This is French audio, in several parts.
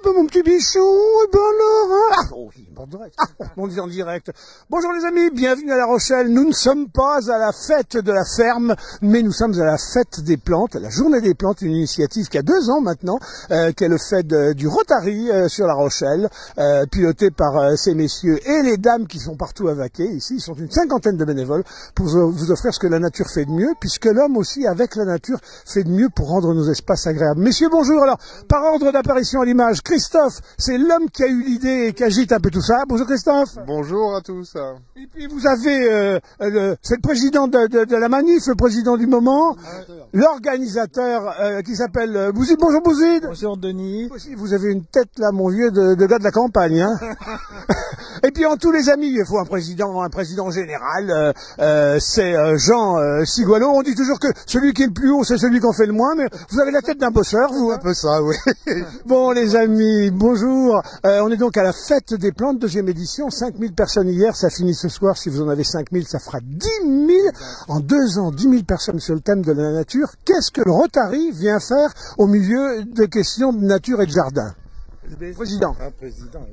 ben mon petit bichon, eh ben alors, hein. Ah, oh, il est en direct. Ah, on dit en direct. Bonjour les amis, bienvenue à La Rochelle. Nous ne sommes pas à la fête de la ferme, mais nous sommes à la fête des plantes, la journée des plantes, une initiative qui a 2 ans maintenant, qui est le fait du Rotary sur La Rochelle, piloté par ces messieurs et les dames qui sont partout à vaquer. Ici, ils sont une 50aine de bénévoles pour vous offrir ce que la nature fait de mieux, puisque l'homme aussi, avec la nature, fait de mieux pour rendre nos espaces agréables. Messieurs, bonjour. Alors, par ordre d'apparition à l'image, Christophe, c'est l'homme qui a eu l'idée et qui agite un peu tout ça. Bonjour Christophe. Bonjour à tous. Et puis vous avez, c'est le président de la manif, le président du moment, l'organisateur qui s'appelle Bouzid. Bonjour Bouzid. Bonjour Denis. Vous avez une tête là, mon vieux, de gars de la campagne. Hein. Et puis en tous les amis, il faut un président général. C'est Jean Sigualo. On dit toujours que celui qui est le plus haut, c'est celui qu'on fait le moins, mais vous avez la tête d'un bosseur, vous. Un peu ça, oui. Bon les amis, bonjour. On est donc à la fête des plantes, 2e édition. 5000 personnes hier, ça finit ce soir. Si vous en avez 5000, ça fera 10 000. En 2 ans, 10 000 personnes sur le thème de la nature. Qu'est-ce que le Rotary vient faire au milieu de questions de nature et de jardin? Président.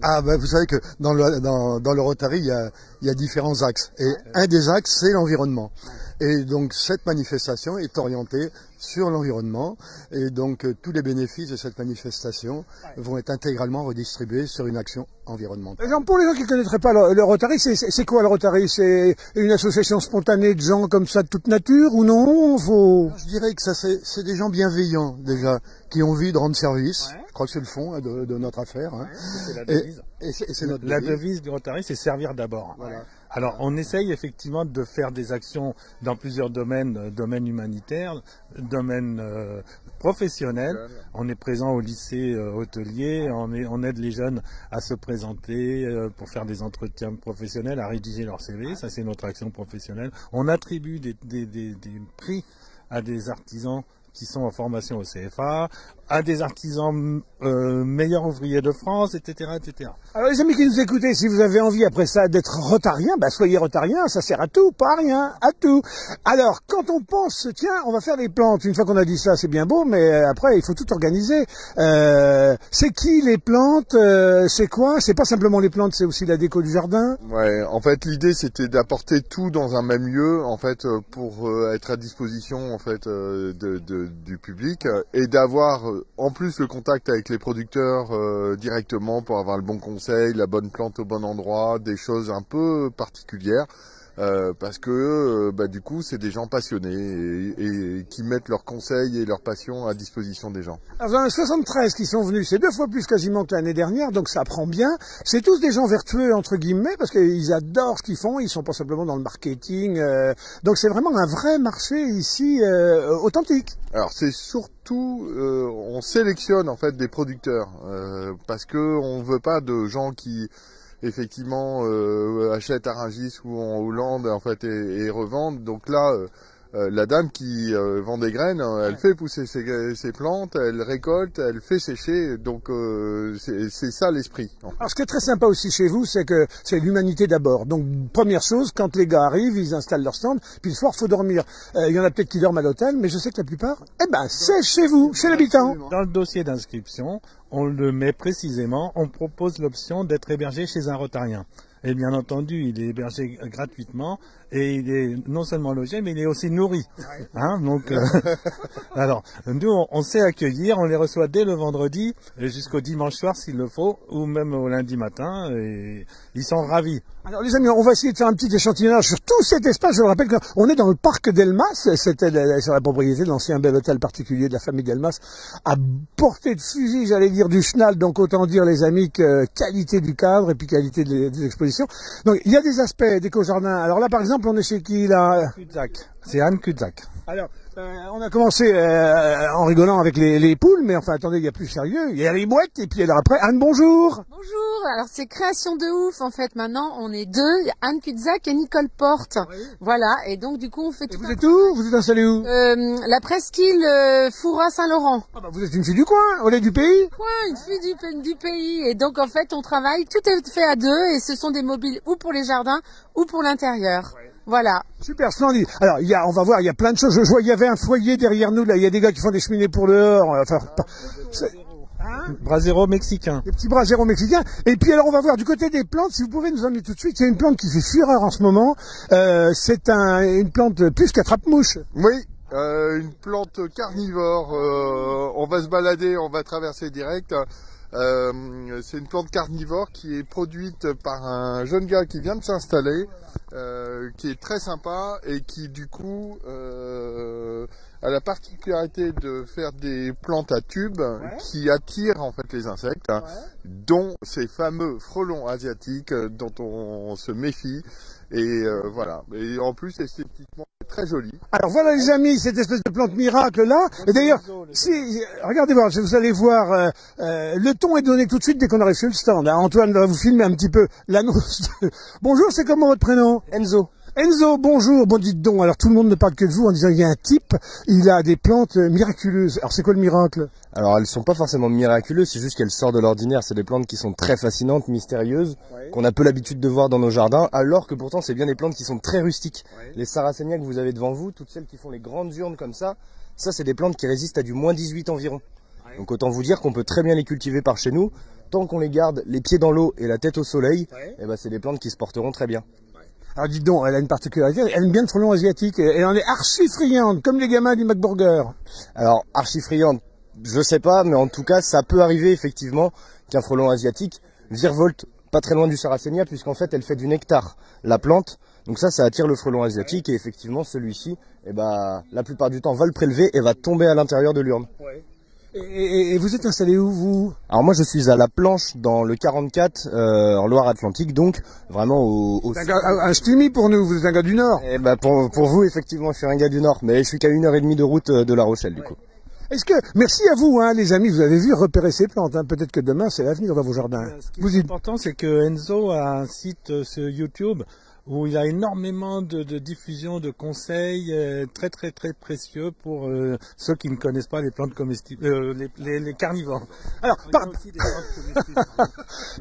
Ah ben vous savez que dans le Rotary, il y a différents axes. Et un des axes, c'est l'environnement. Et donc cette manifestation est orientée sur l'environnement. Et donc tous les bénéfices de cette manifestation vont être intégralement redistribués sur une action environnementale. Pour les gens qui ne connaîtraient pas le Rotary, c'est quoi le Rotary? C'est une association spontanée de gens comme ça de toute nature ou non? Je dirais que ça c'est des gens bienveillants déjà, qui ont envie de rendre service. Ouais. Je crois que c'est le fond de notre affaire. Hein. C'est la devise. Et c'est notre la devise. devise du Rotary, c'est servir d'abord. Voilà. Alors, on essaye effectivement de faire des actions dans plusieurs domaines, domaine humanitaire, domaine professionnel. On est présent au lycée hôtelier, on aide les jeunes à se présenter pour faire des entretiens professionnels, à rédiger leur CV, ça c'est notre action professionnelle. On attribue des prix à des artisans qui sont en formation au CFA, à des artisans meilleurs ouvriers de France, etc., etc. Alors les amis qui nous écoutez, si vous avez envie après ça d'être rotarien, bah soyez rotarien, ça sert à tout, pas à rien, à tout. Alors quand on pense, tiens, on va faire des plantes, une fois qu'on a dit ça, c'est bien beau, mais après il faut tout organiser. C'est qui les plantes? C'est quoi? C'est pas simplement les plantes, c'est aussi la déco du jardin? Ouais, en fait l'idée c'était d'apporter tout dans un même lieu, en fait, pour être à disposition en fait du public et d'avoir en plus le contact avec les producteurs directement pour avoir le bon conseil, la bonne plante au bon endroit, des choses un peu particulières parce que du coup c'est des gens passionnés et qui mettent leurs conseils et leurs passions à disposition des gens. Alors, vous en avez 73 qui sont venus, c'est 2 fois plus quasiment que l'année dernière, donc ça prend bien. C'est tous des gens vertueux entre guillemets parce qu'ils adorent ce qu'ils font, ils sont pas simplement dans le marketing, donc c'est vraiment un vrai marché ici authentique. Alors c'est surtout, on sélectionne en fait des producteurs parce que on veut pas de gens qui effectivement achètent à Rungis ou en Hollande en fait et revendent. Donc là la dame qui vend des graines, elle fait pousser ses plantes, elle récolte, elle fait sécher, donc c'est ça l'esprit. Alors ce qui est très sympa aussi chez vous, c'est que c'est l'humanité d'abord. Donc première chose, quand les gars arrivent, ils installent leur stand, puis le soir faut dormir. Il y en a peut-être qui dorment à l'hôtel, mais je sais que la plupart, c'est chez vous, chez l'habitant. Dans le dossier d'inscription, on le met précisément, on propose l'option d'être hébergé chez un rotarien. Et bien entendu, il est hébergé gratuitement et il est non seulement logé, mais il est aussi nourri. Hein, donc, alors, nous, on sait accueillir, on les reçoit dès le vendredi jusqu'au dimanche soir s'il le faut, ou même au lundi matin, et ils sont ravis. Alors les amis, on va essayer de faire un petit échantillonnage sur tout cet espace. Je vous rappelle qu'on est dans le parc d'Elmas, c'était sur la propriété de l'ancien bel hôtel particulier de la famille d'Elmas, à portée de fusil, j'allais dire du chenal, donc autant dire les amis que qualité du cadre et puis qualité des expositions. Donc il y a des aspects d'éco-jardin. Alors là par exemple, on est chez qui là? Cudzak. C'est Anne Cudzak. Alors, on a commencé en rigolant avec les poules, mais enfin attendez, il y a plus sérieux, il y a les mouettes, et puis alors après, Anne, bonjour. Bonjour, alors c'est création de ouf en fait, maintenant on est 2, Anne Cudzak et Nicole Porte, oui. Voilà, et donc du coup on fait tout. Vous êtes où? Vous êtes installé où? La presqu'île Fouras-Saint-Laurent. Ah bah vous êtes une fille du coin, on est du pays? Ouais, une fille du pays, et donc en fait on travaille, tout est fait à 2, et ce sont des mobiles ou pour les jardins ou pour l'intérieur. Ouais. Voilà. Super, splendide. Alors, on va voir, il y a plein de choses. Je vois, il y avait un foyer derrière nous, là. Il y a des gars qui font des cheminées pour dehors. Enfin, Hein? Brasero mexicain. Des petits braseros mexicains. Et puis alors on va voir du côté des plantes, si vous pouvez nous emmener tout de suite, il y a une plante qui fait fureur en ce moment. C'est une plante plus qu'attrape-mouche. Oui, une plante carnivore. On va se balader, on va traverser direct. C'est une plante carnivore qui est produite par un jeune gars qui vient de s'installer, qui est très sympa et qui du coup a la particularité de faire des plantes à tubes qui attirent en fait les insectes, dont ces fameux frelons asiatiques dont on se méfie. Et voilà. Et en plus esthétiquement c'est très joli. Alors voilà les amis, cette espèce de plante miracle là. Et d'ailleurs, si regardez voir, vous allez voir, le ton est donné tout de suite dès qu'on arrive sur le stand. Hein. Antoine va vous filmer un petit peu l'annonce. Bonjour, c'est comment votre prénom? Enzo. Enzo, bonjour. Bon, dites donc, alors tout le monde ne parle que de vous en disant il y a un type, il a des plantes miraculeuses. Alors c'est quoi le miracle? Alors elles sont pas forcément miraculeuses, c'est juste qu'elles sortent de l'ordinaire. C'est des plantes qui sont très fascinantes, mystérieuses, qu'on a peu l'habitude de voir dans nos jardins, alors que pourtant c'est bien des plantes qui sont très rustiques. Les sarracénias que vous avez devant vous, toutes celles qui font les grandes urnes comme ça c'est des plantes qui résistent à du -18 environ. Donc autant vous dire qu'on peut très bien les cultiver par chez nous, tant qu'on les garde les pieds dans l'eau et la tête au soleil, et ben c'est des plantes qui se porteront très bien. Alors dites donc, elle a une particularité, elle aime bien le frelon asiatique, elle en est archi friande, comme les gamins du McBurger. Alors archi friande, je sais pas, mais en tout cas ça peut arriver effectivement qu'un frelon asiatique virevolte pas très loin du sarracénia, puisqu'en fait elle fait du nectar, la plante. Donc ça attire le frelon asiatique et effectivement celui-ci, la plupart du temps va le prélever et va tomber à l'intérieur de l'urne. Et vous êtes installé où vous? Alors moi je suis à la Planche dans le 44 en Loire-Atlantique, donc vraiment au un stimi pour nous, vous êtes un gars du Nord. Et pour vous effectivement je suis un gars du Nord, mais je suis qu'à 1h30 de route de La Rochelle du coup. Est-ce que, merci à vous, hein, les amis, vous avez vu repérer ces plantes, hein. Peut-être que demain c'est l'avenir dans vos jardins. Ce qui est important, c'est que Enzo a un site sur YouTube où il a énormément de diffusion de conseils très précieux pour ceux qui ne connaissent pas les plantes comestibles, les carnivores. Alors,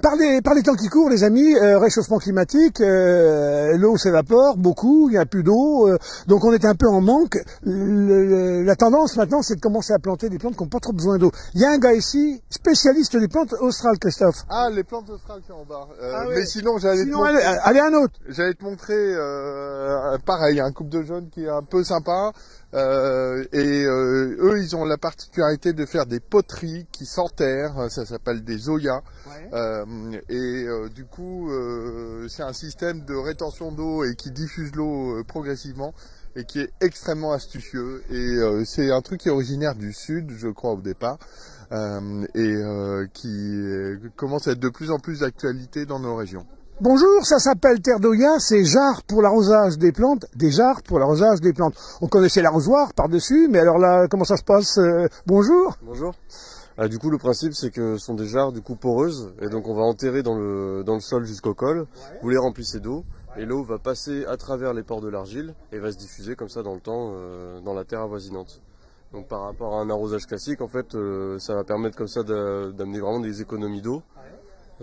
par les temps qui courent, les amis, réchauffement climatique, l'eau s'évapore beaucoup, il n'y a plus d'eau, donc on est un peu en manque. La tendance maintenant, c'est de commencer à planter des plantes qui n'ont pas trop besoin d'eau. Il y a un gars ici, spécialiste des plantes australes, Christophe. Ah, les plantes australes qui sont en bas. Oui. Mais sinon, j'allais allez un autre. J'allais te montrer, pareil, un couple de jeunes qui est un peu sympa. Eux, ils ont la particularité de faire des poteries qui s'enterrent. Ça s'appelle des zoyas. Du coup, c'est un système de rétention d'eau et qui diffuse l'eau progressivement et qui est extrêmement astucieux. Et c'est un truc qui est originaire du sud, je crois, au départ. Qui commence à être de plus en plus d'actualité dans nos régions. Bonjour, ça s'appelle Terre d'Oya, c'est jarre pour l'arrosage des plantes, des jarres pour l'arrosage des plantes. On connaissait l'arrosoir par-dessus, mais alors là, comment ça se passe? Bonjour. Bonjour. Du coup, le principe, c'est que ce sont des jarres du coup poreuses, et donc on va enterrer dans le sol jusqu'au col. Vous les remplissez d'eau, et l'eau va passer à travers les pores de l'argile, et va se diffuser comme ça dans le temps, dans la terre avoisinante. Donc par rapport à un arrosage classique, en fait, ça va permettre comme ça d'amener vraiment des économies d'eau.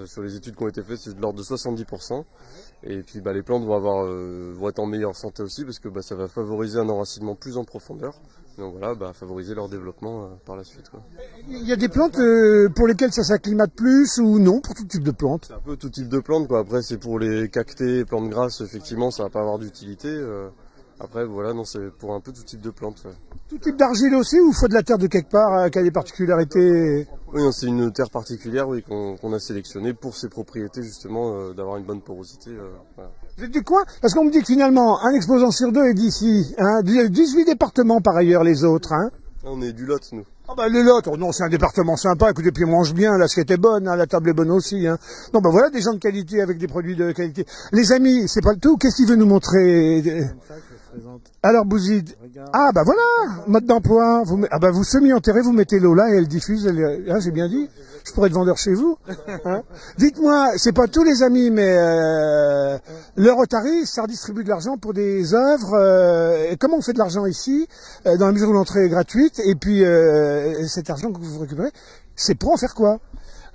Sur les études qui ont été faites, c'est de l'ordre de 70%. Et puis les plantes vont être en meilleure santé aussi, parce que ça va favoriser un enracinement plus en profondeur. Donc voilà, favoriser leur développement par la suite, quoi. Il y a des plantes pour lesquelles ça s'acclimate plus ou non, pour tout type de plantes? C'est un peu tout type de plantes, quoi. Après, c'est pour les cactés, plantes grasses, effectivement, ça va pas avoir d'utilité. Après, voilà, non, c'est pour un peu tout type de plantes. Ouais. Tout type d'argile aussi, ou il faut de la terre de quelque part qui a des particularités? Oui, c'est une terre particulière, oui, qu'on a sélectionnée pour ses propriétés, justement, d'avoir une bonne porosité. Voilà. Vous êtes du coin? Parce qu'on me dit que finalement, un exposant sur deux est d'ici. Hein, 18 départements par ailleurs, les autres. Hein. On est du Lot, nous. Ah le Lot, oh non, c'est un département sympa. Écoutez, puis on mange bien, l'assiette est bonne, hein, la table est bonne aussi. Hein. Non, voilà, des gens de qualité avec des produits de qualité. Les amis, c'est pas le tout. Qu'est-ce qu'il veut nous montrer? Alors Bouzid, ah voilà, mode d'emploi, vous semi-enterrez, vous mettez l'eau là et elle diffuse, j'ai bien dit, je pourrais être vendeur chez vous. Hein. Dites-moi, c'est pas tous les amis, mais le Rotary, ça redistribue de l'argent pour des œuvres. Et comment on fait de l'argent ici, dans la mesure où l'entrée est gratuite, et puis cet argent que vous récupérez, c'est pour en faire quoi?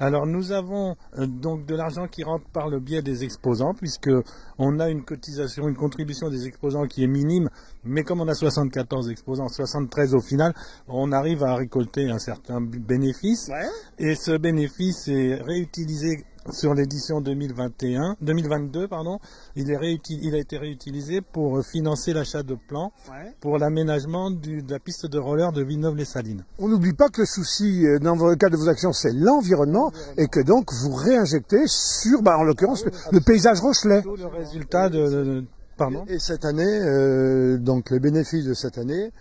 Alors nous avons donc de l'argent qui rentre par le biais des exposants, puisque on a une cotisation, une contribution des exposants qui est minime, mais comme on a 74 exposants, 73 au final, on arrive à récolter un certain bénéfice. Ouais. Et ce bénéfice est réutilisé sur l'édition 2022, pardon. Il a été réutilisé pour financer l'achat de plans pour l'aménagement de la piste de roller de Villeneuve-les-Salines. On n'oublie pas que le souci, dans le cadre de vos actions, c'est l'environnement, et que donc vous réinjectez sur, en l'occurrence, le paysage rochelais. Le résultat pardon. Et cette année, donc les bénéfices de cette année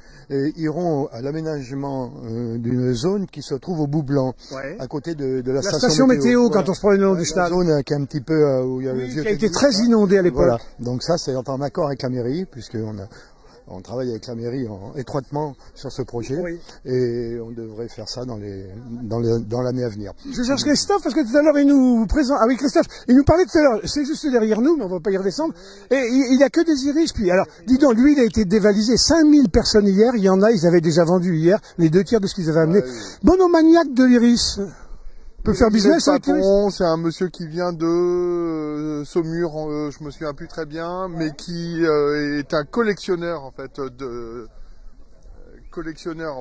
iront à l'aménagement d'une zone qui se trouve au Bout Blanc, à côté de la station météo. Voilà. Quand on se promène le long du Stade. La zone qui est un petit peu où il y a le vieux qui a été très inondée à l'époque. Voilà. Donc ça, c'est en accord avec la mairie, on travaille avec la mairie étroitement sur ce projet, et on devrait faire ça dans l'année à venir. Je cherche Christophe parce que tout à l'heure il nous présente. Ah oui, Christophe, il nous parlait tout à l'heure. C'est juste derrière nous, mais on va pas y redescendre. Et il a que des iris. Puis alors, dis donc, lui il a été dévalisé. 5000 personnes hier. Il y en a, ils avaient déjà vendu hier les 2 tiers de ce qu'ils avaient amené. Monomaniaque de l'iris. Peut faire business avec lui. C'est un monsieur qui vient de Saumur, je me souviens plus très bien, mais qui est un collectionneur en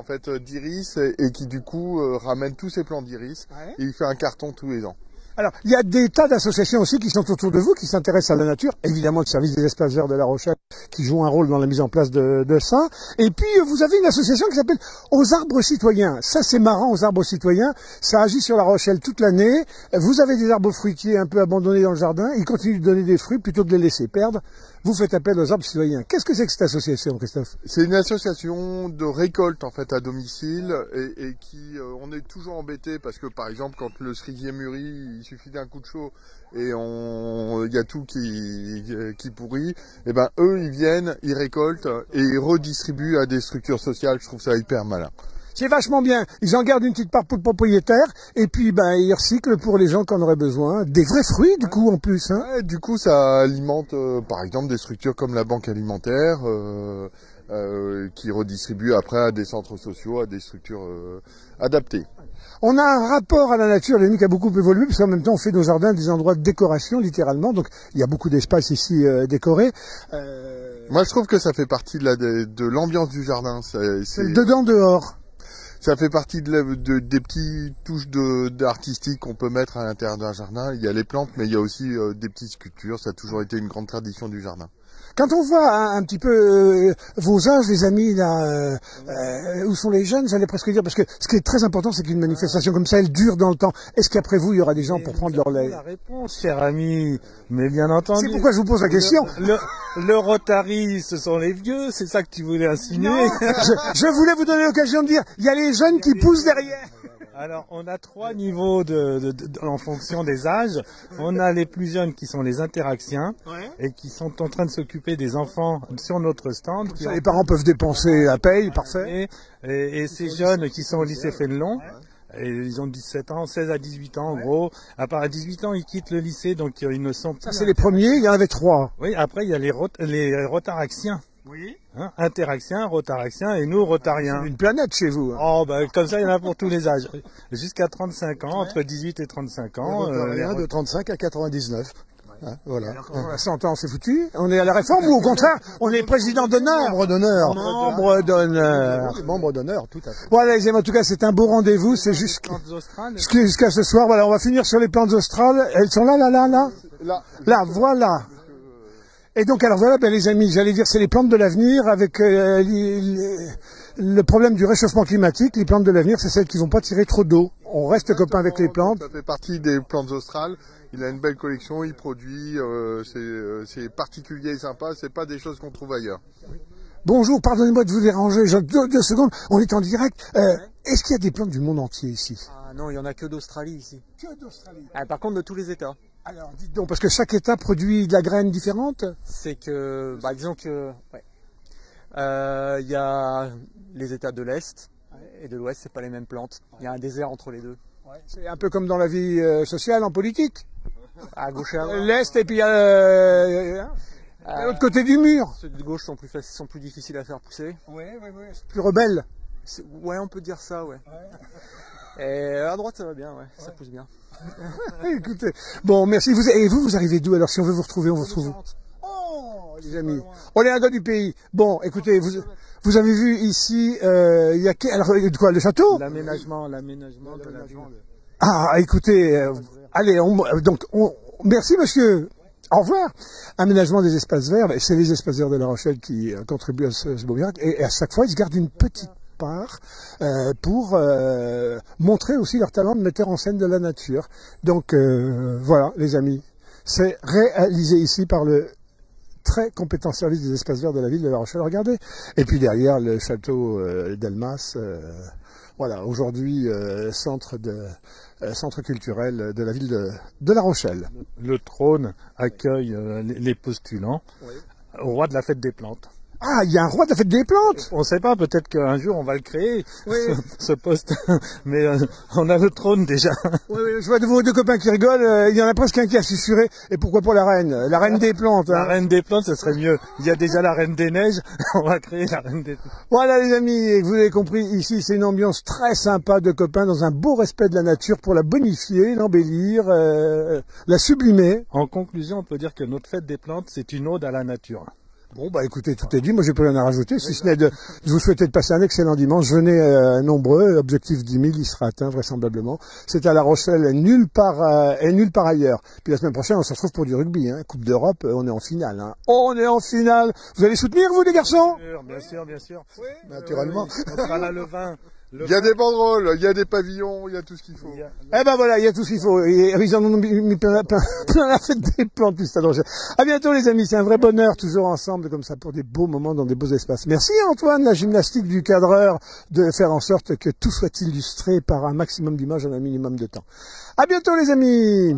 fait d'iris, et qui du coup ramène tous ses plants d'iris, et il fait un carton tous les ans. Alors, il y a des tas d'associations aussi qui sont autour de vous, qui s'intéressent à la nature. Évidemment, le service des espaces verts de La Rochelle, qui joue un rôle dans la mise en place de ça. Et puis, vous avez une association qui s'appelle Aux Arbres Citoyens. Ça, c'est marrant, Aux Arbres Citoyens. Ça agit sur La Rochelle toute l'année. Vous avez des arbres fruitiers un peu abandonnés dans le jardin. Ils continuent de donner des fruits plutôt que de les laisser perdre. Vous faites appel aux arbres citoyens. Qu'est-ce que c'est que cette association, Christophe? C'est une association de récolte en fait à domicile, et qui on est toujours embêté parce que par exemple quand le cerisier mûrit, il suffit d'un coup de chaud et il y a tout qui pourrit. Et ben eux ils viennent, ils récoltent et ils redistribuent à des structures sociales. Je trouve ça hyper malin. C'est vachement bien. Ils en gardent une petite part pour le propriétaire, et puis ils recyclent pour les gens qui en auraient besoin. Des vrais fruits, du coup, en plus. Hein. Ouais, du coup, ça alimente, par exemple, des structures comme la banque alimentaire, qui redistribuent après à des centres sociaux, à des structures adaptées. On a un rapport à la nature, qui a beaucoup évolué, parce qu'en même temps, on fait nos jardins des endroits de décoration, littéralement. Donc, il y a beaucoup d'espaces ici décorés. Moi, je trouve que ça fait partie de l'ambiance du jardin. C'est le dedans-dehors. Ça fait partie des petites touches d'artistique qu'on peut mettre à l'intérieur d'un jardin. Il y a les plantes, mais il y a aussi des petites sculptures. Ça a toujours été une grande tradition du jardin. Quand on voit un petit peu vos âges, les amis, là, où sont les jeunes, j'allais presque dire, parce que ce qui est très important, c'est qu'une manifestation comme ça, elle dure dans le temps. Est-ce qu'après vous, il y aura des gens pour prendre leur lait? La réponse, cher ami, mais bien entendu. C'est pourquoi je vous pose la question. Le Rotary, ce sont les vieux, c'est ça que tu voulais insinuer? Je voulais vous donner l'occasion de dire, il y a les jeunes qui poussent derrière. Alors, on a 3 niveaux en fonction des âges. On a les plus jeunes qui sont les interaxiens et qui sont en train de s'occuper des enfants sur notre stand. Les parents peuvent dépenser à paye, parfait. Et ces jeunes qui sont au lycée Fénelon, et ils ont 17 ans, 16 à 18 ans en gros. À part à 18 ans, ils quittent le lycée, donc ils ne sont plus... Ça, c'est les premiers, il y en avait 3. Oui, après, il y a les rotaraxiens. Oui. Hein, interaxiens, rotaraxiens et nous, rotariens. C'est une planète chez vous. Oh, comme ça, il y en a pour tous les âges. Jusqu'à 35 ans, entre 18 et 35 ans. Rien de 35 à 99. Hein, voilà. Alors, quand on a 100 ans, c'est foutu. On est à la réforme ou au contraire, on est président d'honneur? Membre d'honneur. Membre d'honneur. Membre d'honneur, tout à fait. Voilà, les amis, en tout cas, c'est un beau rendez-vous. C'est jusqu'à ce soir. Voilà, on va finir sur les plantes australes. Elles sont là, voilà. Et donc, alors voilà, les amis, j'allais dire, c'est les plantes de l'avenir avec le problème du réchauffement climatique. Les plantes de l'avenir, c'est celles qui vont pas tirer trop d'eau. On reste copains avec les plantes. Ça fait partie des plantes australes. Il a une belle collection, il produit, c'est particulier et sympa. C'est pas des choses qu'on trouve ailleurs. Bonjour, pardonnez-moi de vous déranger. 2 secondes, on est en direct. Est-ce qu'il y a des plantes du monde entier ici? Ah non, il y en a que d'Australie ici. Que d'Australie. Par contre, de tous les États. Alors, dites donc, parce que chaque État produit de la graine différente? C'est que, disons que, il y a les États de l'Est et de l'Ouest, c'est pas les mêmes plantes. Il y a un désert entre les deux. C'est un peu comme dans la vie sociale, en politique. À gauche et à droite. L'Est et puis l'autre côté du mur. Ceux de gauche sont plus difficiles à faire pousser. Oui. Plus rebelles. Ouais, on peut dire ça, ouais. Et à droite, ça va bien, ça pousse bien. Écoutez, bon, merci. Vous arrivez d'où? Alors, si on veut vous retrouver, on vous retrouve où? Oh, les amis. On est un gars du pays. Bon, écoutez, vous avez vu ici, il y a alors, quoi, le château? L'aménagement de la ville. Ah, écoutez, allez, merci monsieur. Au revoir. Aménagement des espaces verts, c'est les espaces verts de La Rochelle qui contribuent à ce beau miracle. Et à chaque fois, ils se gardent une petite part pour montrer aussi leur talent de metteur en scène de la nature. Donc voilà, les amis, c'est réalisé ici par le très compétent service des espaces verts de la ville de La Rochelle. Regardez. Et puis derrière, le château d'Elmas. Voilà, aujourd'hui centre culturel de la ville de La Rochelle. Le trône accueille les postulants au roi de la fête des plantes. Ah, il y a un roi de la fête des plantes. On ne sait pas, peut-être qu'un jour on va le créer, ce poste. Mais on a le trône déjà. Oui, je vois de vos deux copains qui rigolent. Il y en a presque un qui a susurré. Et pourquoi pas la reine des plantes. La reine des plantes, ce serait mieux. Il y a déjà la reine des neiges. On va créer la reine des plantes. Voilà les amis, vous avez compris, ici c'est une ambiance très sympa de copains dans un beau respect de la nature pour la bonifier, l'embellir, la sublimer. En conclusion, on peut dire que notre fête des plantes, c'est une ode à la nature. Bon, bah écoutez, tout est dit, moi j'ai plus rien à rajouter, si ce n'est de vous souhaiter de passer un excellent dimanche. Venez nombreux, objectif 10 000, il sera atteint vraisemblablement. C'est à La Rochelle, nulle part ailleurs. Puis la semaine prochaine, on se retrouve pour du rugby, hein. Coupe d'Europe, on est en finale. Hein. On est en finale. Vous allez soutenir, vous les garçons? Bien sûr. Oui, naturellement. On sera là le 20. Il y a des banderoles, il y a des pavillons, il y a tout ce qu'il faut. Eh ben voilà, il y a tout ce qu'il faut. Et ils en ont mis plein la fête des plantes du Stade Rochelle. À bientôt les amis, c'est un vrai bonheur, toujours ensemble comme ça pour des beaux moments dans des beaux espaces. Merci Antoine, la gymnastique du cadreur, de faire en sorte que tout soit illustré par un maximum d'images en un minimum de temps. À bientôt les amis.